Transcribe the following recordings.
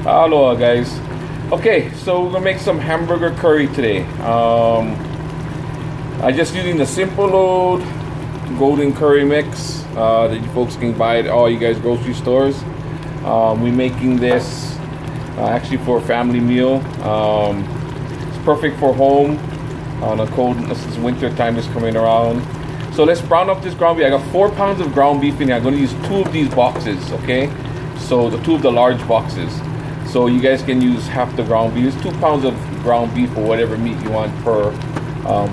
Hello guys. Okay, so we're gonna make some hamburger curry today. I'm just using the Simple Load golden curry mix that you folks can buy at all you guys grocery stores. We're making this actually for a family meal. It's perfect for home on a cold, this winter time is coming around. So let's brown up this ground beef. I got 4 pounds of ground beef in here. I'm gonna use 2 of these boxes, okay? So the 2 of the large boxes. So you guys can use half the ground beef. It's 2 pounds of ground beef or whatever meat you want per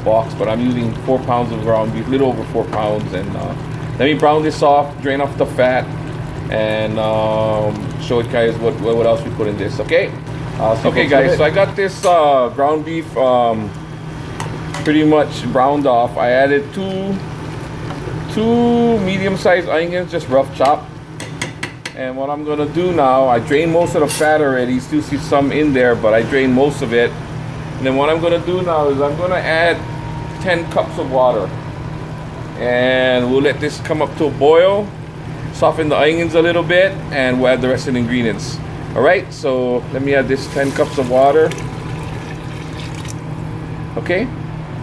box, but I'm using 4 pounds of ground beef, a little over 4 pounds. And let me brown this off, drain off the fat, and show you guys what else we put in this, okay? Okay guys, so I got this ground beef pretty much browned off. I added two medium-sized onions, just rough chop. And what I'm gonna do now, I drained most of the fat already. Still see some in there, but I drained most of it. And then what I'm gonna do now is I'm gonna add 10 cups of water. And we'll let this come up to a boil, soften the onions a little bit, and we'll add the rest of the ingredients. All right, so let me add this 10 cups of water. Okay,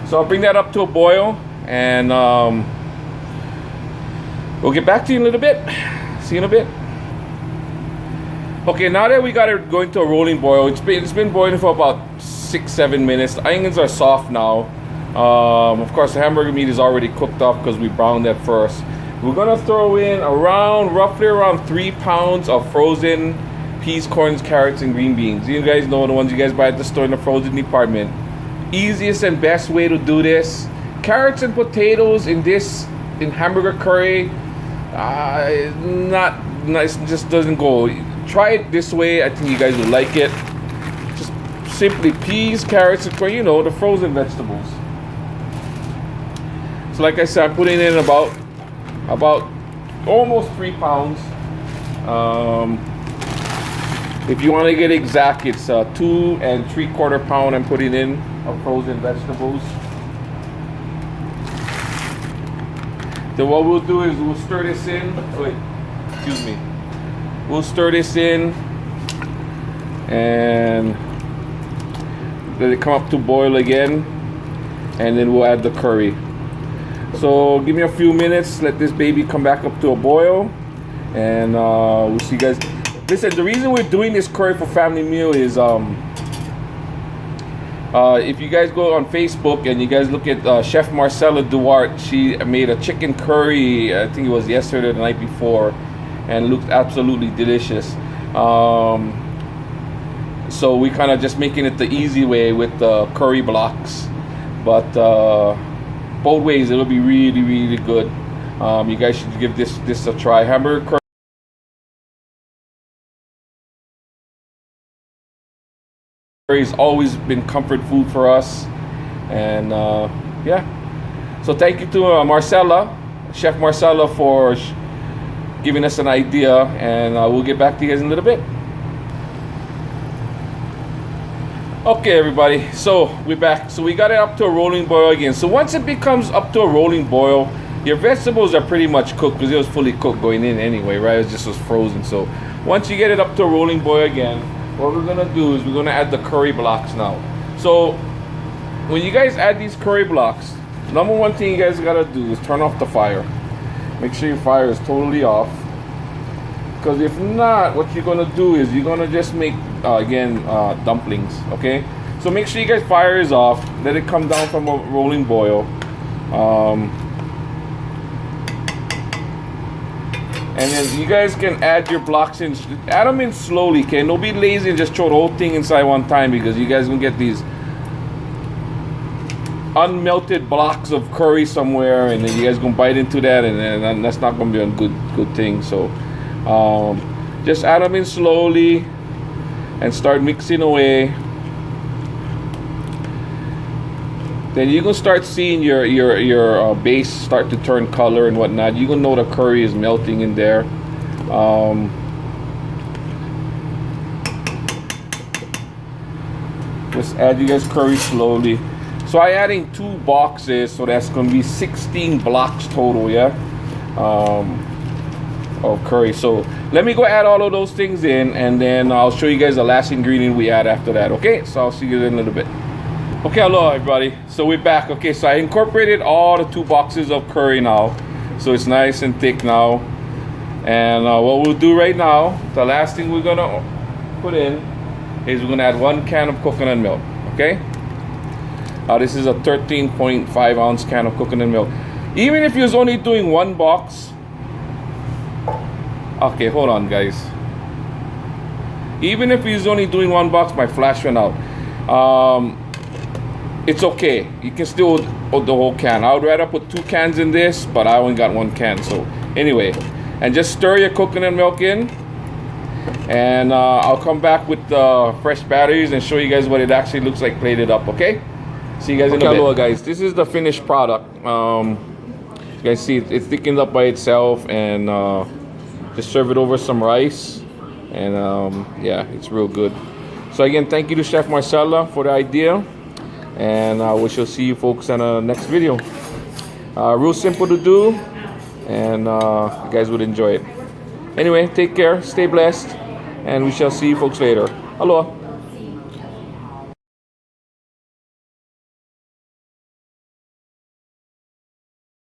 so I'll bring that up to a boil, and we'll get back to you in a little bit. See you in a bit. Okay, now that we got it going to a rolling boil, it's been boiling for about 6-7 minutes. The onions are soft now. Of course, the hamburger meat is already cooked up because we browned that first. We're gonna throw in roughly around 3 pounds of frozen peas, corns, carrots, and green beans. You guys know the ones you guys buy at the store in the frozen department. Easiest and best way to do this. Carrots and potatoes in hamburger curry, not nice. Just doesn't go. Try it this way. I think you guys will like it. Just simply peas, carrots, and corn, the frozen vegetables. So like I said, I'm putting in about almost 3 pounds. If you want to get exact, it's 2 3/4 pound I'm putting in of frozen vegetables. Then what we'll do is we'll stir this in. Wait, excuse me. We'll stir this in and let it come up to boil again, and then we'll add the curry. So give me a few minutes, let this baby come back up to a boil, and we'll see you guys. Listen, the reason we're doing this curry for family meal is if you guys go on Facebook and you guys look at Chef Marcella Duarte, she made a chicken curry, I think it was yesterday or the night before, and looked absolutely delicious. So we kind of just making it the easy way with the curry blocks, but both ways it'll be really, really good. You guys should give this a try. Hamburger curry has always been comfort food for us, and yeah. So thank you to Marcella, Chef Marcella, for giving us an idea, and we'll get back to you guys in a little bit. Okay everybody, so we're back. So we got it up to a rolling boil again. So once it becomes up to a rolling boil, your vegetables are pretty much cooked because it was fully cooked going in anyway, right? It just was frozen. So once you get it up to a rolling boil again, what we're gonna do is we're gonna add the curry blocks now. So when you guys add these curry blocks, number one thing you guys gotta do is turn off the fire. Make sure your fire is totally off, because if not, what you're gonna do is you're gonna just make dumplings. Okay, so make sure you guys fire is off. Let it come down from a rolling boil, and then you guys can add your blocks in. Add them in slowly, okay? Don't be lazy and just throw the whole thing inside one time, because you guys gonna get these unmelted blocks of curry somewhere, and then you guys gonna bite into that, and then that's not gonna be a good thing. So just add them in slowly and start mixing away. Then you're gonna start seeing your base start to turn color and whatnot. You're gonna know the curry is melting in there. Just add you guys curry slowly. So I'm adding 2 boxes, so that's gonna be 16 blocks total, yeah. of curry. So let me go add all of those things in, and then I'll show you guys the last ingredient we add after that. Okay, so I'll see you in a little bit. Okay, hello everybody, so we're back. Okay, so I incorporated all the 2 boxes of curry now, so it's nice and thick now. And what we'll do right now, the last thing we're gonna put in is we're gonna add 1 can of coconut milk. Okay, this is a 13.5 ounce can of coconut milk. Even if you're only doing 1 box, okay, hold on guys, even if you're only doing 1 box, my flash went out. It's okay, you can still hold the whole can. I would rather put 2 cans in this, but I only got 1 can. So anyway, and just stir your coconut milk in, and I'll come back with the fresh batteries and show you guys what it actually looks like plated up. Okay, see you guys in a bit. Hello guys, this is the finished product. You guys see it's thickened up by itself, and just serve it over some rice, and yeah, it's real good. So again, thank you to Chef Marcella for the idea, and we shall see you folks in the next video. Real simple to do, and you guys would enjoy it. Anyway, take care, stay blessed, and we shall see you folks later. Aloha.